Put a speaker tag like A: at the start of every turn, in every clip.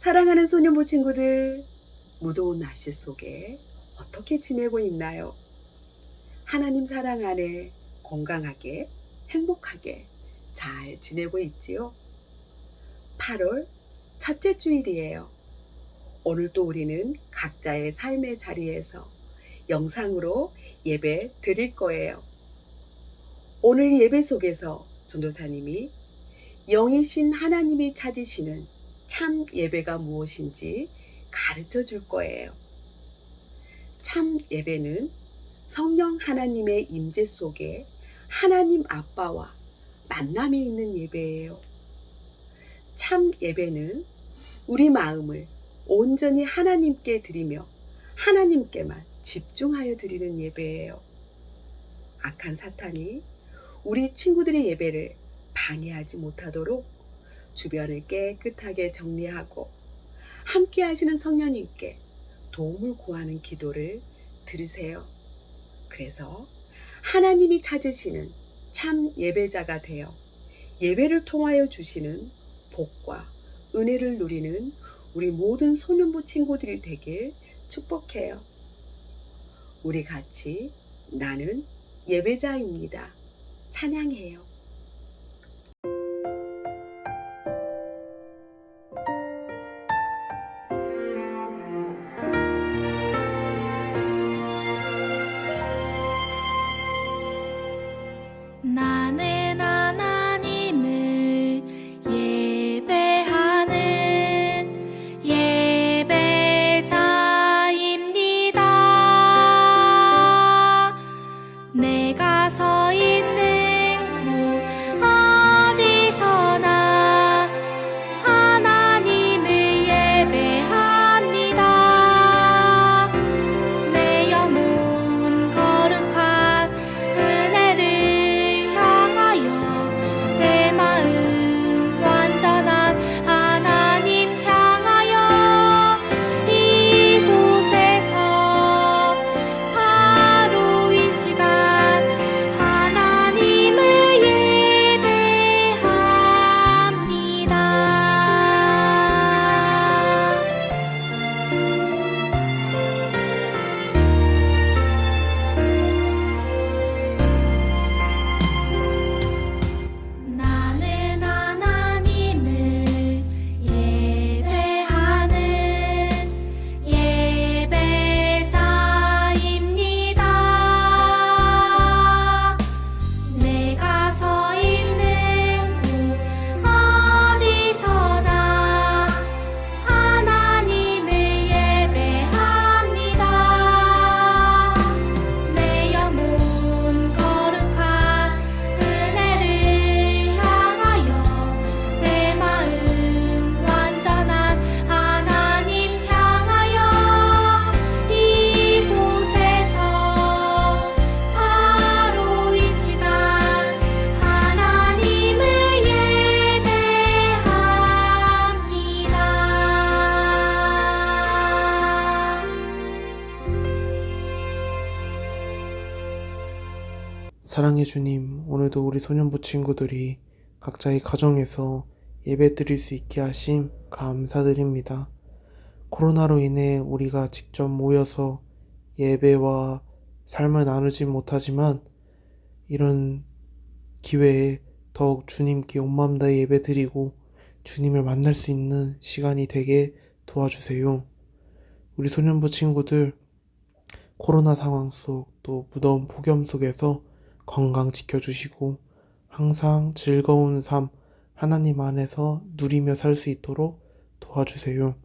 A: 사랑하는 소년부 친구들, 무더운 날씨 속에 어떻게 지내고 있나요? 하나님 사랑 안에 건강하게, 행복하게 잘 지내고 있지요? 8월 첫째 주일이에요. 오늘도 우리는 각자의 삶의 자리에서 영상으로 예배 드릴 거예요. 오늘 예배 속에서 전도사님이 영이신 하나님이 찾으시는 참 예배가 무엇인지 가르쳐 줄 거예요. 참 예배는 성령 하나님의 임재 속에 하나님 아빠와 만남이 있는 예배예요. 참 예배는 우리 마음을 온전히 하나님께 드리며 하나님께만 집중하여 드리는 예배예요. 악한 사탄이 우리 친구들의 예배를 방해하지 못하도록 주변을 깨끗하게 정리하고 함께 하시는 성령님께 도움을 구하는 기도를 들으세요. 그래서 하나님이 찾으시는 참 예배자가 되어 예배를 통하여 주시는 복과 은혜를 누리는 우리 모든 소년부 친구들이 되길 축복해요. 우리 같이 나는 예배자입니다. 찬양해요.
B: 나는 하나님을 예배하는 예배자입니다. 내가 서 있는
C: 사랑해 주님, 오늘도 우리 소년부 친구들이 각자의 가정에서 예배 드릴 수 있게 하심 감사드립니다. 코로나로 인해 우리가 직접 모여서 예배와 삶을 나누지 못하지만 이런 기회에 더욱 주님께 온 마음 다해 예배 드리고 주님을 만날 수 있는 시간이 되게 도와주세요. 우리 소년부 친구들 코로나 상황 속 또 무더운 폭염 속에서 건강 지켜주시고 항상 즐거운 삶 하나님 안에서 누리며 살 수 있도록 도와주세요.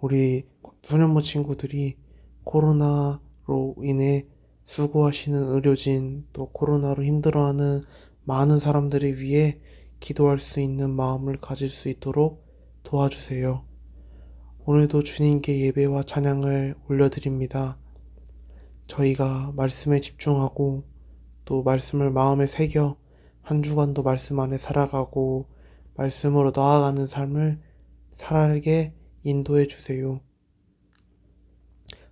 C: 우리 소년부 친구들이 코로나로 인해 수고하시는 의료진 또 코로나로 힘들어하는 많은 사람들을 위해 기도할 수 있는 마음을 가질 수 있도록 도와주세요. 오늘도 주님께 예배와 찬양을 올려드립니다. 저희가 말씀에 집중하고 또 말씀을 마음에 새겨 한 주간도 말씀 안에 살아가고 말씀으로 나아가는 삶을 살게 인도해 주세요.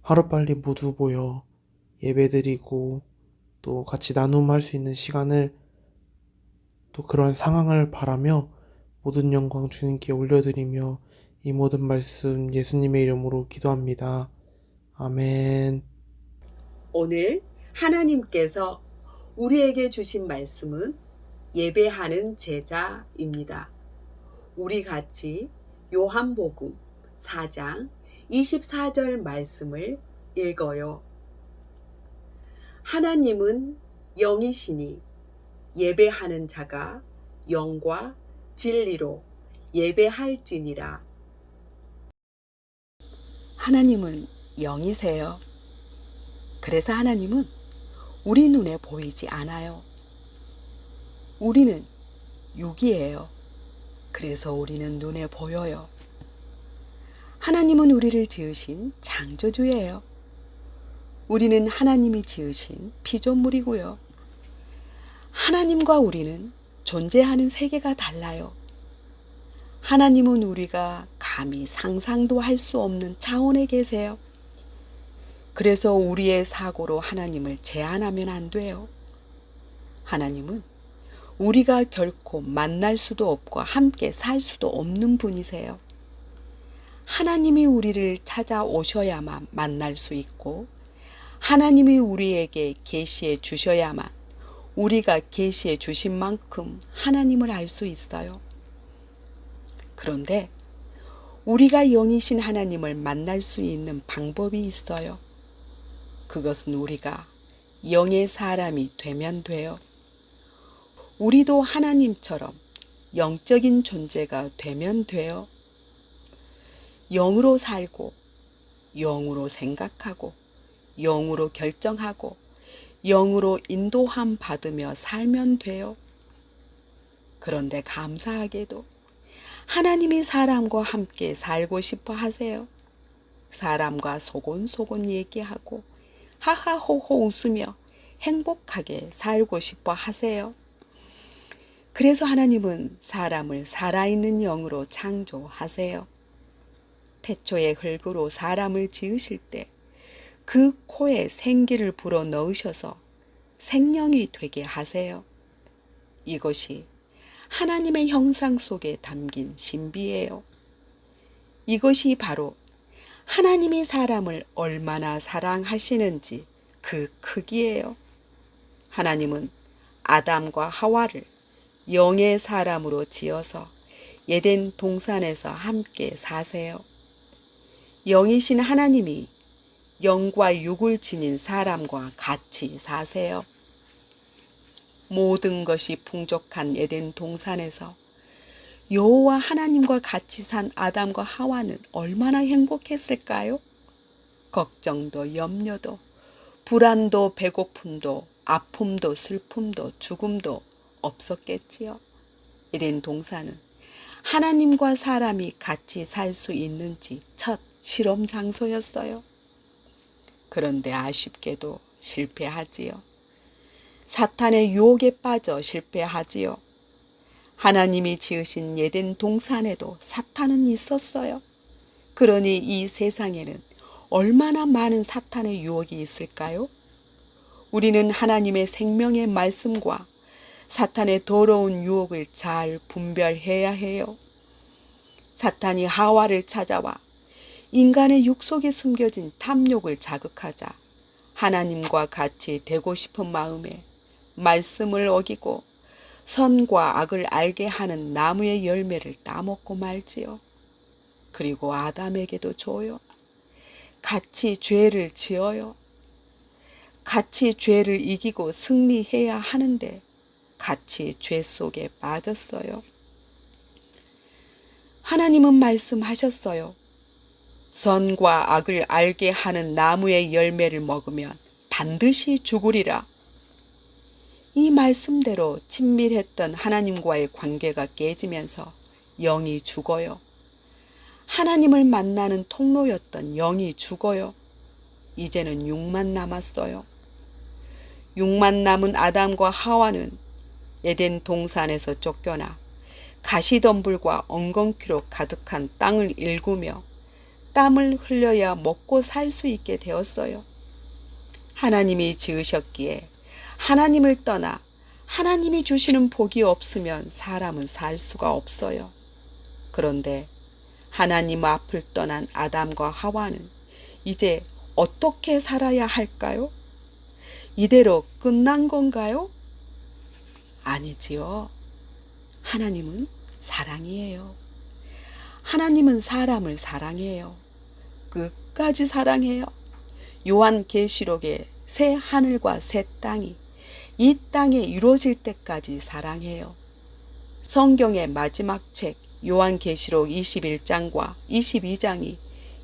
C: 하루빨리 모두 모여 예배드리고 또 같이 나눔할 수 있는 시간을 또 그런 상황을 바라며 모든 영광 주님께 올려드리며 이 모든 말씀 예수님의 이름으로 기도합니다. 아멘.
A: 오늘 하나님께서 우리에게 주신 말씀은 예배하는 제자입니다. 우리 같이 요한복음 4장 24절 말씀을 읽어요. 하나님은 영이시니 예배하는 자가 영과 진리로 예배할지니라. 하나님은 영이세요. 그래서 하나님은 우리 눈에 보이지 않아요. 우리는 육이에요. 그래서 우리는 눈에 보여요. 하나님은 우리를 지으신 창조주예요. 우리는 하나님이 지으신 피조물이고요. 하나님과 우리는 존재하는 세계가 달라요. 하나님은 우리가 감히 상상도 할 수 없는 차원에 계세요. 그래서 우리의 사고로 하나님을 제한하면 안 돼요. 하나님은 우리가 결코 만날 수도 없고 함께 살 수도 없는 분이세요. 하나님이 우리를 찾아오셔야만 만날 수 있고 하나님이 우리에게 계시해 주셔야만 우리가 계시해 주신 만큼 하나님을 알 수 있어요. 그런데 우리가 영이신 하나님을 만날 수 있는 방법이 있어요. 그것은 우리가 영의 사람이 되면 돼요. 우리도 하나님처럼 영적인 존재가 되면 돼요. 영으로 살고, 영으로 생각하고, 영으로 결정하고, 영으로 인도함 받으며 살면 돼요. 그런데 감사하게도 하나님이 사람과 함께 살고 싶어 하세요. 사람과 소곤소곤 얘기하고 하하호호 웃으며 행복하게 살고 싶어 하세요. 그래서 하나님은 사람을 살아있는 영으로 창조하세요. 태초의 흙으로 사람을 지으실 때 그 코에 생기를 불어 넣으셔서 생명이 되게 하세요. 이것이 하나님의 형상 속에 담긴 신비예요. 이것이 바로 하나님이 사람을 얼마나 사랑하시는지 그 크기예요. 하나님은 아담과 하와를 영의 사람으로 지어서 에덴 동산에서 함께 사세요. 영이신 하나님이 영과 육을 지닌 사람과 같이 사세요. 모든 것이 풍족한 에덴 동산에서 여호와 하나님과 같이 산 아담과 하와는 얼마나 행복했을까요? 걱정도 염려도 불안도 배고픔도 아픔도 슬픔도 죽음도 없었겠지요. 에덴 동산은 하나님과 사람이 같이 살 수 있는지 첫 실험 장소였어요. 그런데 아쉽게도 실패하지요. 사탄의 유혹에 빠져 실패하지요. 하나님이 지으신 에덴 동산에도 사탄은 있었어요. 그러니 이 세상에는 얼마나 많은 사탄의 유혹이 있을까요? 우리는 하나님의 생명의 말씀과 사탄의 더러운 유혹을 잘 분별해야 해요. 사탄이 하와를 찾아와 인간의 육 속에 숨겨진 탐욕을 자극하자 하나님과 같이 되고 싶은 마음에 말씀을 어기고 선과 악을 알게 하는 나무의 열매를 따먹고 말지요. 그리고 아담에게도 줘요. 같이 죄를 지어요. 같이 죄를 이기고 승리해야 하는데 같이 죄 속에 빠졌어요. 하나님은 말씀하셨어요. 선과 악을 알게 하는 나무의 열매를 먹으면 반드시 죽으리라. 이 말씀대로 친밀했던 하나님과의 관계가 깨지면서 영이 죽어요. 하나님을 만나는 통로였던 영이 죽어요. 이제는 육만 남았어요. 육만 남은 아담과 하와는 에덴 동산에서 쫓겨나 가시덤불과 엉겅퀴로 가득한 땅을 일구며 땀을 흘려야 먹고 살 수 있게 되었어요. 하나님이 지으셨기에 하나님을 떠나 하나님이 주시는 복이 없으면 사람은 살 수가 없어요. 그런데 하나님 앞을 떠난 아담과 하와는 이제 어떻게 살아야 할까요? 이대로 끝난 건가요? 아니지요. 하나님은 사랑이에요. 하나님은 사람을 사랑해요. 끝까지 사랑해요. 요한계시록에 새 하늘과 새 땅이 이 땅에 이루어질 때까지 사랑해요. 성경의 마지막 책 요한계시록 21장과 22장이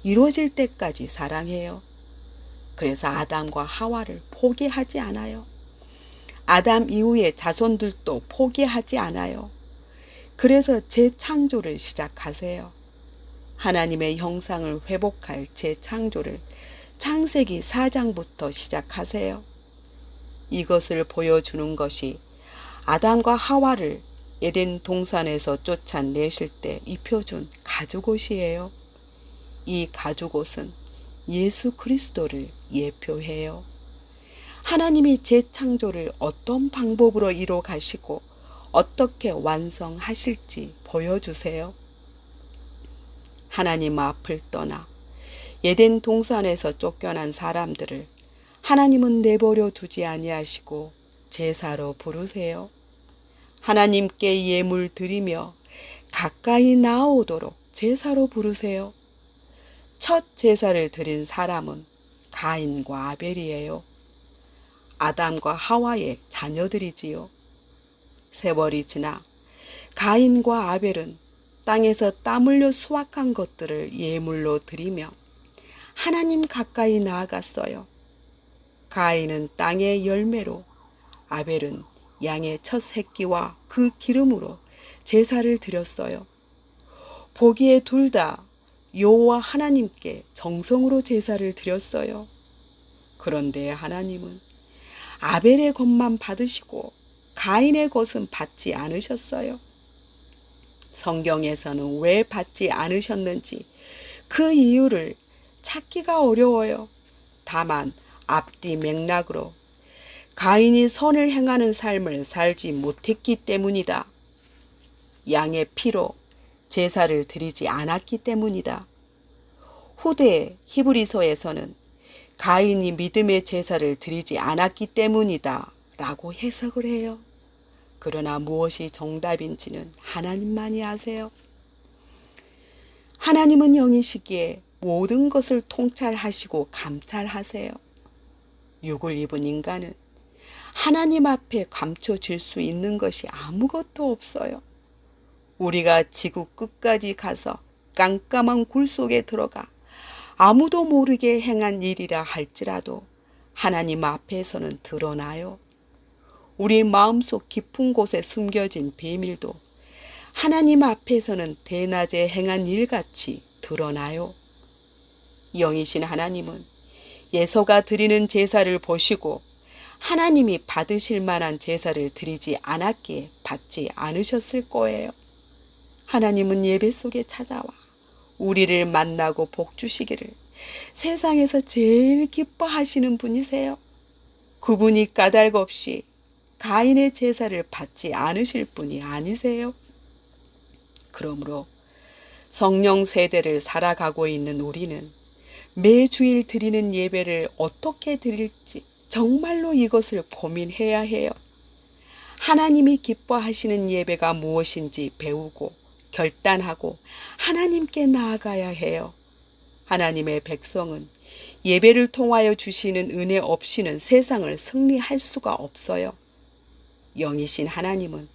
A: 이루어질 때까지 사랑해요. 그래서 아담과 하와를 포기하지 않아요. 아담 이후의 자손들도 포기하지 않아요. 그래서 재창조를 시작하세요. 하나님의 형상을 회복할 재창조를 창세기 4장부터 시작하세요. 이것을 보여주는 것이 아담과 하와를 에덴 동산에서 쫓아내실 때 입혀준 가죽옷이에요. 이 가죽옷은 예수 그리스도를 예표해요. 하나님이 재창조를 어떤 방법으로 이뤄 가시고 어떻게 완성하실지 보여주세요. 하나님 앞을 떠나 에덴 동산에서 쫓겨난 사람들을 하나님은 내버려 두지 아니하시고 제사로 부르세요. 하나님께 예물 드리며 가까이 나아오도록 제사로 부르세요. 첫 제사를 드린 사람은 가인과 아벨이에요. 아담과 하와의 자녀들이지요. 세월이 지나 가인과 아벨은 땅에서 땀 흘려 수확한 것들을 예물로 드리며 하나님 가까이 나아갔어요. 가인은 땅의 열매로, 아벨은 양의 첫 새끼와 그 기름으로 제사를 드렸어요. 보기에 둘 다 여호와 하나님께 정성으로 제사를 드렸어요. 그런데 하나님은 아벨의 것만 받으시고 가인의 것은 받지 않으셨어요. 성경에서는 왜 받지 않으셨는지 그 이유를 찾기가 어려워요. 다만 앞뒤 맥락으로 가인이 선을 행하는 삶을 살지 못했기 때문이다. 양의 피로 제사를 드리지 않았기 때문이다. 후대 히브리서에서는 가인이 믿음의 제사를 드리지 않았기 때문이다 라고 해석을 해요. 그러나 무엇이 정답인지는 하나님만이 아세요. 하나님은 영이시기에 모든 것을 통찰하시고 감찰하세요. 육을 입은 인간은 하나님 앞에 감춰질 수 있는 것이 아무것도 없어요. 우리가 지구 끝까지 가서 깜깜한 굴 속에 들어가 아무도 모르게 행한 일이라 할지라도 하나님 앞에서는 드러나요. 우리 마음속 깊은 곳에 숨겨진 비밀도 하나님 앞에서는 대낮에 행한 일같이 드러나요. 영이신 하나님은 예서가 드리는 제사를 보시고 하나님이 받으실 만한 제사를 드리지 않았기에 받지 않으셨을 거예요. 하나님은 예배 속에 찾아와 우리를 만나고 복 주시기를 세상에서 제일 기뻐하시는 분이세요. 그분이 까닭없이 가인의 제사를 받지 않으실 분이 아니세요. 그러므로 성령 세대를 살아가고 있는 우리는 매주일 드리는 예배를 어떻게 드릴지 정말로 이것을 고민해야 해요. 하나님이 기뻐하시는 예배가 무엇인지 배우고 결단하고 하나님께 나아가야 해요. 하나님의 백성은 예배를 통하여 주시는 은혜 없이는 세상을 승리할 수가 없어요. 영이신 하나님은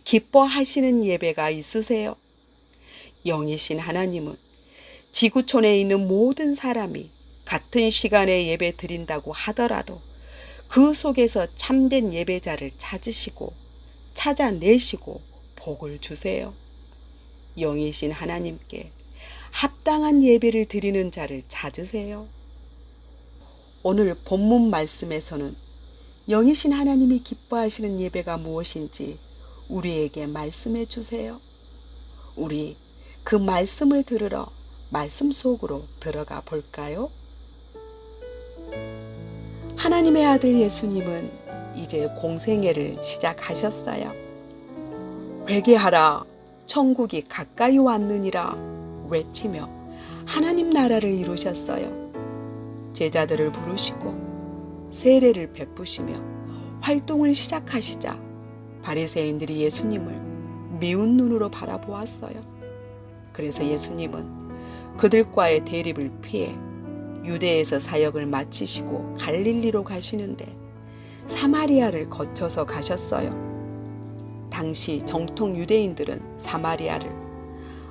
A: 기뻐하시는 예배가 있으세요. 영이신 하나님은 지구촌에 있는 모든 사람이 같은 시간에 예배 드린다고 하더라도 그 속에서 참된 예배자를 찾으시고 찾아내시고 복을 주세요. 영이신 하나님께 합당한 예배를 드리는 자를 찾으세요. 오늘 본문 말씀에서는 영이신 하나님이 기뻐하시는 예배가 무엇인지 우리에게 말씀해 주세요. 우리 그 말씀을 들으러 말씀 속으로 들어가 볼까요? 하나님의 아들 예수님은 이제 공생애를 시작하셨어요. 회개하라, 천국이 가까이 왔느니라 외치며 하나님 나라를 이루셨어요. 제자들을 부르시고 세례를 베푸시며 활동을 시작하시자 바리새인들이 예수님을 미운 눈으로 바라보았어요. 그래서 예수님은 그들과의 대립을 피해 유대에서 사역을 마치시고 갈릴리로 가시는데 사마리아를 거쳐서 가셨어요. 당시 정통 유대인들은 사마리아를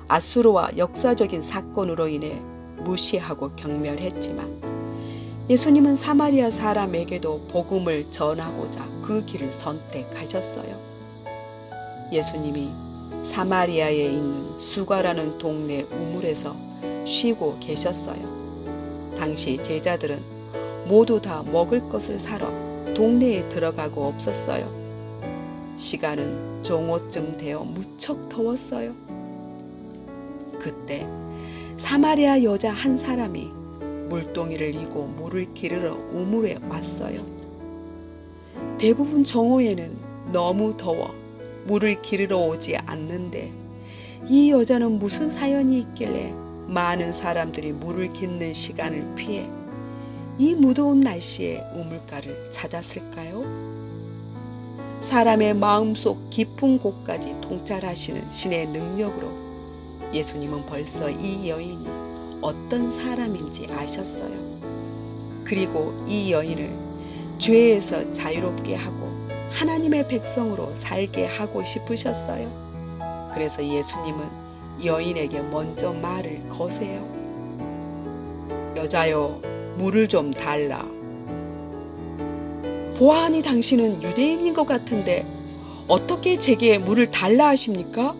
A: 아수르와 역사적인 사건으로 인해 무시하고 경멸했지만 예수님은 사마리아 사람에게도 복음을 전하고자 그 길을 선택하셨어요. 예수님이 사마리아에 있는 수가라는 동네 우물에서 쉬고 계셨어요. 당시 제자들은 모두 다 먹을 것을 사러 동네에 들어가고 없었어요. 시간은 정오쯤 되어 무척 더웠어요. 그때 사마리아 여자 한 사람이 물동이를 이고 물을 기르러 우물에 왔어요. 대부분 정오에는 너무 더워 물을 기르러 오지 않는데 이 여자는 무슨 사연이 있길래 많은 사람들이 물을 깃는 시간을 피해 이 무더운 날씨에 우물가를 찾았을까요? 사람의 마음속 깊은 곳까지 통찰하시는 신의 능력으로 예수님은 벌써 이 여인이 어떤 사람인지 아셨어요. 그리고 이 여인을 죄에서 자유롭게 하고 하나님의 백성으로 살게 하고 싶으셨어요. 그래서 예수님은 여인에게 먼저 말을 거세요. 여자여, 물을 좀 달라. 보아하니 당신은 유대인인 것 같은데 어떻게 제게 물을 달라 하십니까?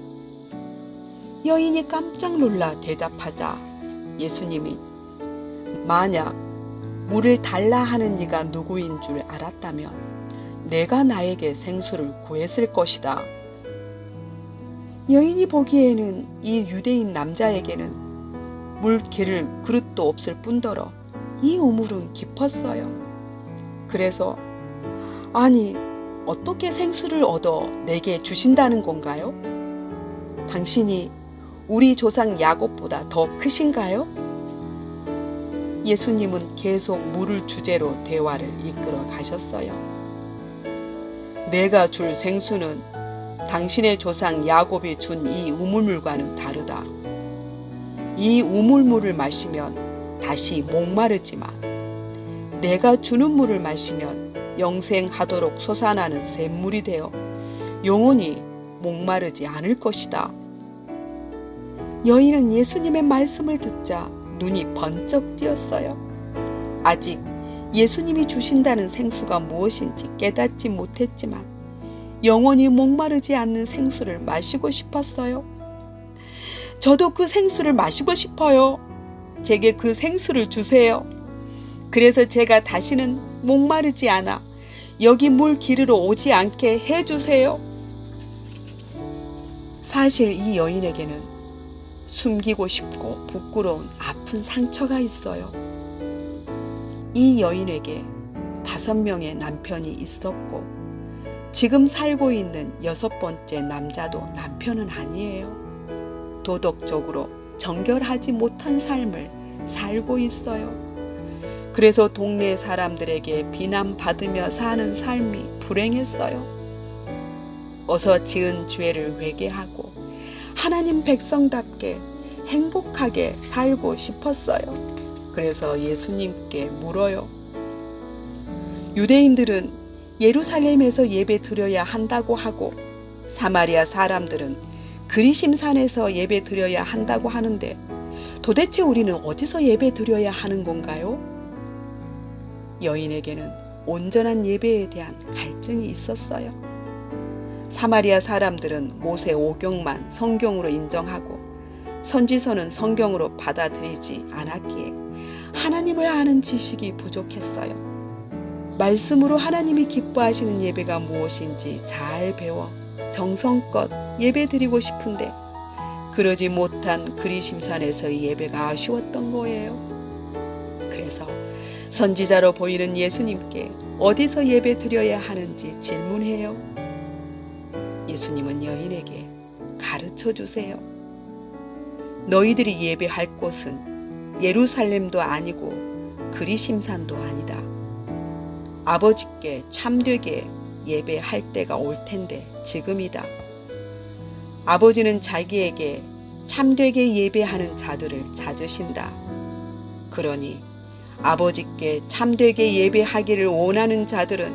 A: 여인이 깜짝 놀라 대답하자 예수님이 만약 물을 달라 하는 이가 누구인 줄 알았다면 내가 나에게 생수를 구했을 것이다. 여인이 보기에는 이 유대인 남자에게는 물 기를 그릇도 없을 뿐더러 이 우물은 깊었어요. 그래서 아니 어떻게 생수를 얻어 내게 주신다는 건가요? 당신이 우리 조상 야곱보다 더 크신가요? 예수님은 계속 물을 주제로 대화를 이끌어 가셨어요. 내가 줄 생수는 당신의 조상 야곱이 준 이 우물물과는 다르다. 이 우물물을 마시면 다시 목마르지만 내가 주는 물을 마시면 영생하도록 솟아나는 샘물이 되어 영원히 목마르지 않을 것이다. 여인은 예수님의 말씀을 듣자 눈이 번쩍 띄었어요. 아직 예수님이 주신다는 생수가 무엇인지 깨닫지 못했지만 영원히 목마르지 않는 생수를 마시고 싶었어요. 저도 그 생수를 마시고 싶어요. 제게 그 생수를 주세요. 그래서 제가 다시는 목마르지 않아 여기 물 기르러 오지 않게 해주세요. 사실 이 여인에게는 숨기고 싶고 부끄러운 아픈 상처가 있어요. 이 여인에게 5명의 남편이 있었고 지금 살고 있는 6번째 남자도 남편은 아니에요. 도덕적으로 정결하지 못한 삶을 살고 있어요. 그래서 동네 사람들에게 비난받으며 사는 삶이 불행했어요. 어서 지은 죄를 회개하고 하나님 백성답게 행복하게 살고 싶었어요. 그래서 예수님께 물어요. 유대인들은 예루살렘에서 예배 드려야 한다고 하고 사마리아 사람들은 그리심산에서 예배 드려야 한다고 하는데 도대체 우리는 어디서 예배 드려야 하는 건가요? 여인에게는 온전한 예배에 대한 갈증이 있었어요. 사마리아 사람들은 모세 오경만 성경으로 인정하고 선지서는 성경으로 받아들이지 않았기에 하나님을 아는 지식이 부족했어요. 말씀으로 하나님이 기뻐하시는 예배가 무엇인지 잘 배워 정성껏 예배 드리고 싶은데 그러지 못한 그리심산에서의 예배가 아쉬웠던 거예요. 그래서 선지자로 보이는 예수님께 어디서 예배 드려야 하는지 질문해요. 예수님은 여인에게 가르쳐 주세요. 너희들이 예배할 곳은 예루살렘도 아니고 그리심산도 아니다. 아버지께 참되게 예배할 때가 올 텐데 지금이다. 아버지는 자기에게 참되게 예배하는 자들을 찾으신다. 그러니 아버지께 참되게 예배하기를 원하는 자들은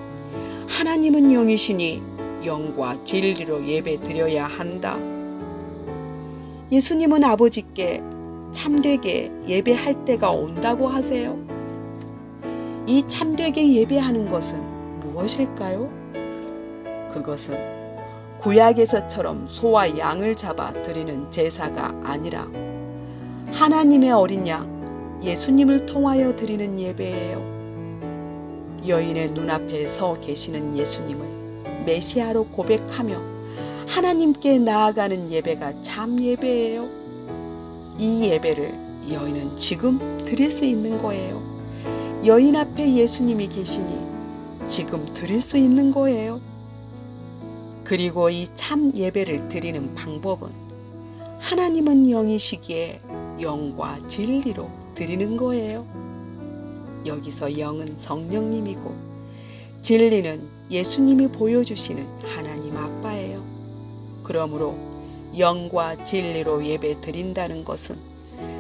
A: 하나님은 영이시니 영과 진리로 예배 드려야 한다. 예수님은 아버지께 참되게 예배할 때가 온다고 하세요. 이 참되게 예배하는 것은 무엇일까요? 그것은 구약에서처럼 소와 양을 잡아 드리는 제사가 아니라 하나님의 어린 양 예수님을 통하여 드리는 예배예요. 여인의 눈앞에 서 계시는 예수님을 메시아로 고백하며 하나님께 나아가는 예배가 참 예배예요. 이 예배를 여인은 지금 드릴 수 있는 거예요. 여인 앞에 예수님이 계시니 지금 드릴 수 있는 거예요. 그리고 이 참 예배를 드리는 방법은 하나님은 영이시기에 영과 진리로 드리는 거예요. 여기서 영은 성령님이고 진리는 예수님이 보여주시는 하나님 아빠예요. 그러므로 영과 진리로 예배 드린다는 것은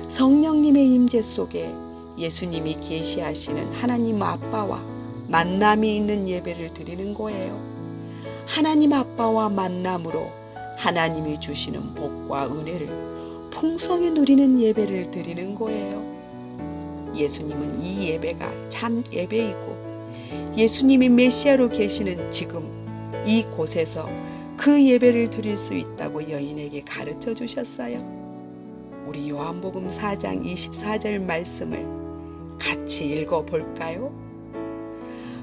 A: 성령님의 임재 속에 예수님이 계시하시는 하나님 아빠와 만남이 있는 예배를 드리는 거예요. 하나님 아빠와 만남으로 하나님이 주시는 복과 은혜를 풍성히 누리는 예배를 드리는 거예요. 예수님은 이 예배가 참 예배이고 예수님이 메시아로 계시는 지금 이곳에서 그 예배를 드릴 수 있다고 여인에게 가르쳐 주셨어요. 우리 요한복음 4장 24절 말씀을 같이 읽어볼까요?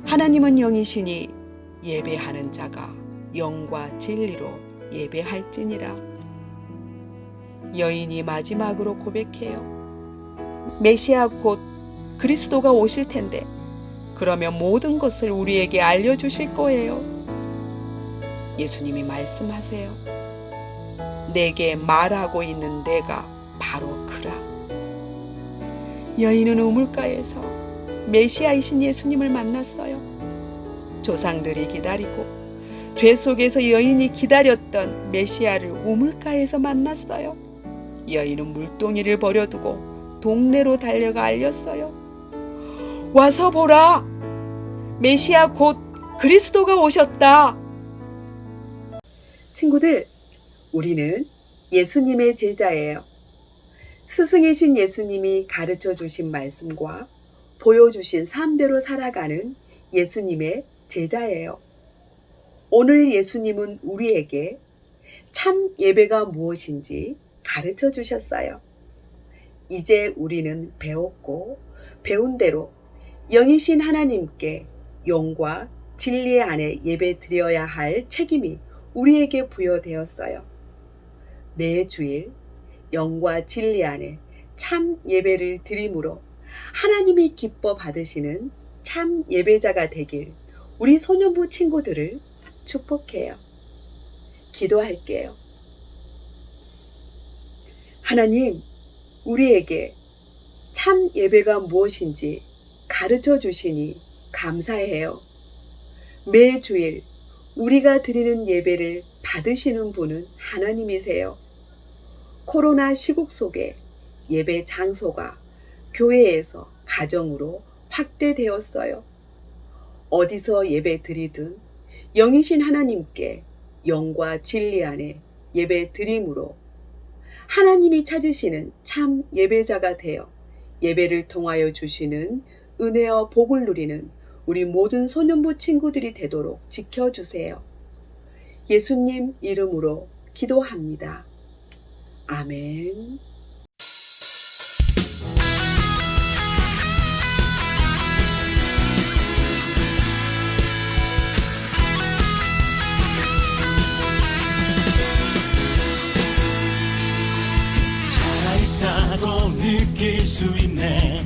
A: 하나님은 영이시니 예배하는 자가 영과 진리로 예배할지니라. 여인이 마지막으로 고백해요. 메시아 곧 그리스도가 오실 텐데 그러면 모든 것을 우리에게 알려주실 거예요. 예수님이 말씀하세요. 내게 말하고 있는 내가 바로 그라. 여인은 우물가에서 메시아이신 예수님을 만났어요. 조상들이 기다리고 죄 속에서 여인이 기다렸던 메시아를 우물가에서 만났어요. 여인은 물동이를 버려두고 동네로 달려가 알렸어요. 와서 보라! 메시아 곧 그리스도가 오셨다! 친구들, 우리는 예수님의 제자예요. 스승이신 예수님이 가르쳐 주신 말씀과 보여주신 삶대로 살아가는 예수님의 제자예요. 오늘 예수님은 우리에게 참 예배가 무엇인지 가르쳐 주셨어요. 이제 우리는 배웠고 배운 대로 영이신 하나님께 영과 진리 안에 예배 드려야 할 책임이 우리에게 부여되었어요. 매주일 영과 진리 안에 참 예배를 드림으로 하나님이 기뻐 받으시는 참 예배자가 되길 우리 소년부 친구들을 축복해요. 기도할게요. 하나님, 우리에게 참 예배가 무엇인지 가르쳐 주시니 감사해요. 매주일 우리가 드리는 예배를 받으시는 분은 하나님이세요. 코로나 시국 속에 예배 장소가 교회에서 가정으로 확대되었어요. 어디서 예배 드리든 영이신 하나님께 영과 진리 안에 예배 드림으로 하나님이 찾으시는 참 예배자가 되어 예배를 통하여 주시는 은혜와 복을 누리는 우리 모든 소년부 친구들이 되도록 지켜주세요. 예수님 이름으로 기도합니다. 아멘.
D: 살아있다고 느낄 수 있네.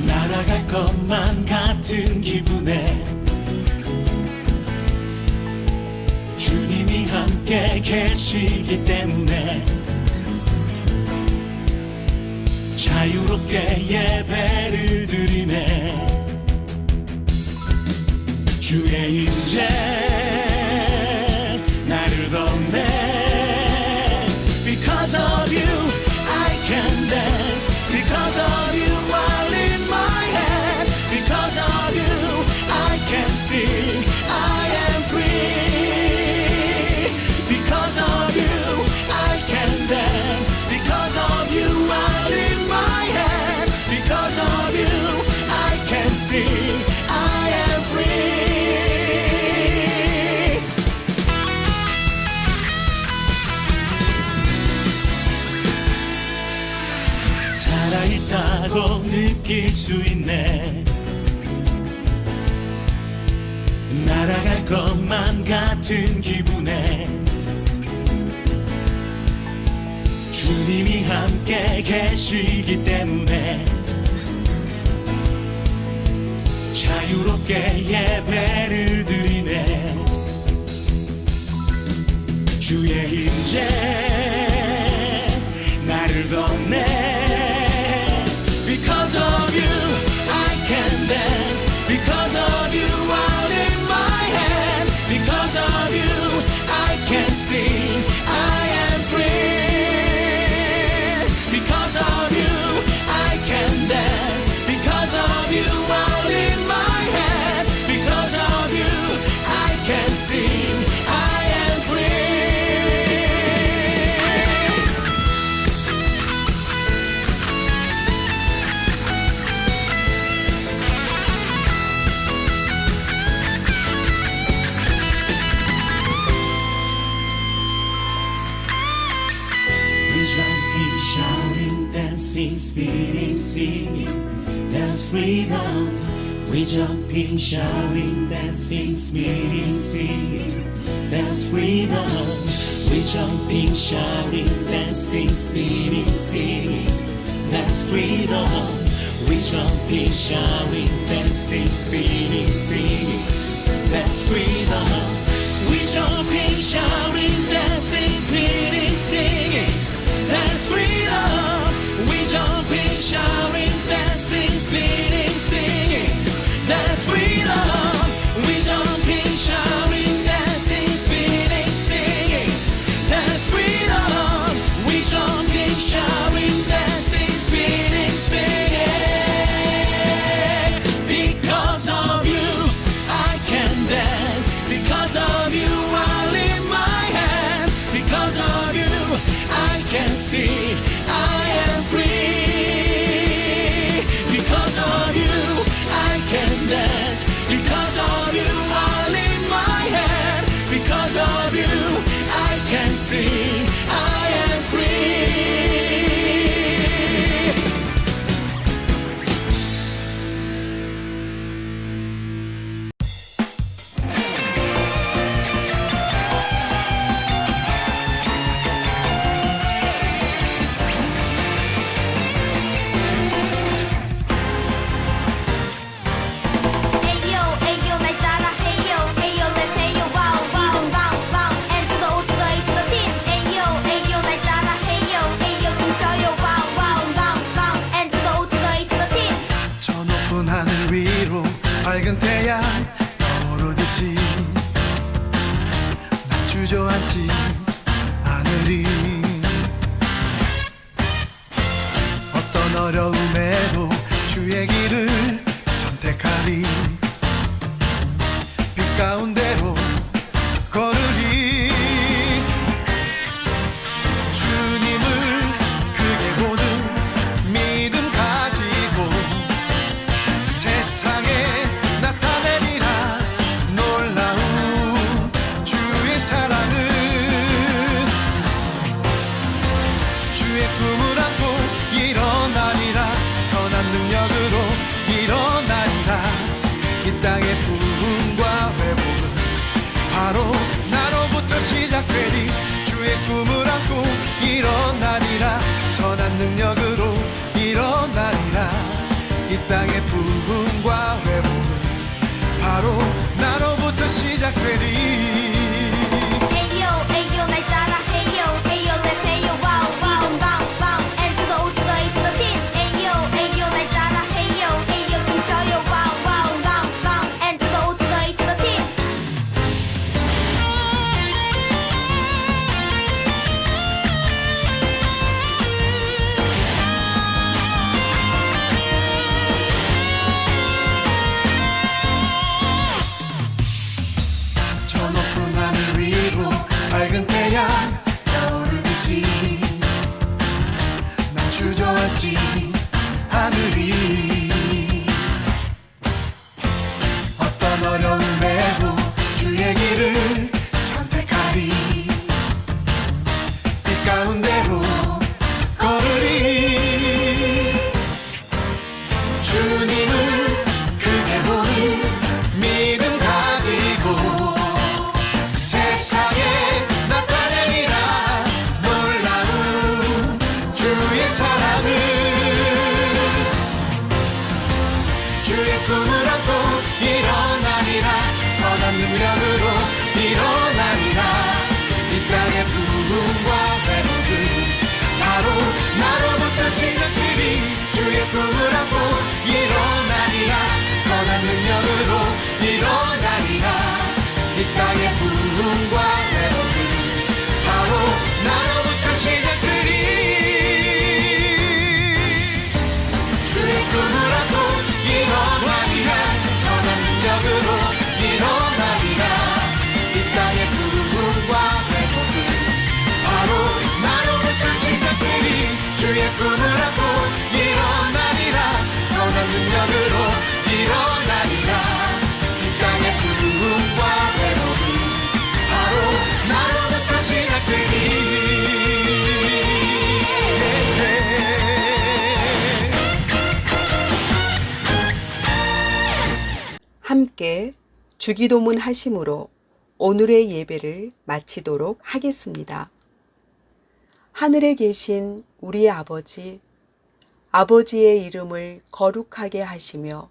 D: 날아갈 것만 같은 기분에 주님이 함께 계시기 때문에 자유롭게 예배를 드리네. 주의 임재 나를 덮네. Because of you I can dance. Because of you I lift my hand. Because of you I can sing. I am free. Because of you I can dance. Because of you I lift my hand. Because of you I can sing. I am free. 살아있다고 느낄 수 있네. 날아갈 것만 같은 기분에 주님이 함께 계시기 때문에 자유롭게 예배를 드리네. 주의 임재 나를 덮네. Because of you I can dance. Because of you I lift my hand. Because of you I can sing. I am free. Because of you I can dance. Because of you I lift my hand. Because of you I can sing. I am free. We jumping, shouting, dancing, spinning, singing. There's freedom. We jumping, shouting, dancing, spinning, singing. There's freedom. We jumping, shouting, dancing, spinning, singing. That's freedom. We jumping, shouting, dancing, spinning, singing. That's freedom. We jumping, shouting, dancing, spinning, singing. That's freedom. We jumping, shouting, dancing, spinning, singing. That's freedom. We jumping, shouting, dancing, spinning, singing. That's freedom. We jumping, shouting, dancing, spinning, singing. Because of you I can dance. Because of you I lift my hand. 시작되리 주의 꿈을 안고 일어나리라 선한 능력으로 일어나리라 이 땅의 부흥과 회복은 바로 나로부터 시작되리
B: Ayo, ayo, 날 따라 Ayo, ayo, let's Ayo, wow, wow 이동 bounce, bounce And to the O, to the A, to the T Ayo, ayo, 날 따라 Ayo, ayo, 춤춰요 Wow, wow, bounce, bounce And to the O, to the A, to the T
D: 저 높은 하늘 위로 밝은 태양 떠오르듯이 난 주저앉지 않으리 어떤 어려움에도 주의 길을 선택하리 빛 가운데로 걸으리 주님을 크게 보는 믿음 가지고 세상에 나타내리라 놀라운 주의 사랑을 주의 꿈을 안고 일어나리라 선한 능력으로 일어나리라 이 땅의 부흥과 회복은 바로 나로부터 시작되리 주의 꿈을 안고 일어나리라 선한 능력으로 일어나리라 이 땅의 부흥과 회복은 바로 나로부터 시작되리 주의 꿈을 안고 일어나리라 선한 능력으로 일어나리라 이 땅의 부흥과 회복은 바로 나로부터 시작되리 주의 꿈을 안고 일어나리라 선한 능력으로 일어나리라 이 땅의 부흥과 회복은 바로 나로부터 시작되리
A: 함께 주기도문 하심으로 오늘의 예배를 마치도록 하겠습니다. 하늘에 계신 우리 아버지, 아버지의 이름을 거룩하게 하시며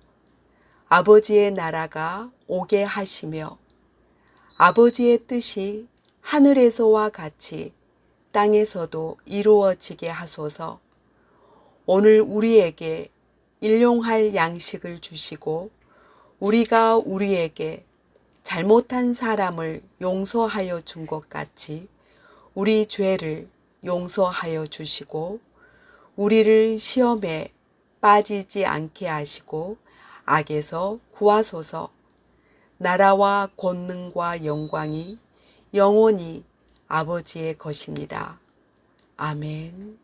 A: 아버지의 나라가 오게 하시며 아버지의 뜻이 하늘에서와 같이 땅에서도 이루어지게 하소서. 오늘 우리에게 일용할 양식을 주시고 우리가 우리에게 잘못한 사람을 용서하여 준 것 같이 우리 죄를 용서하여 주시고 우리를 시험에 빠지지 않게 하시고 악에서 구하소서. 나라와 권능과 영광이 영원히 아버지의 것입니다. 아멘.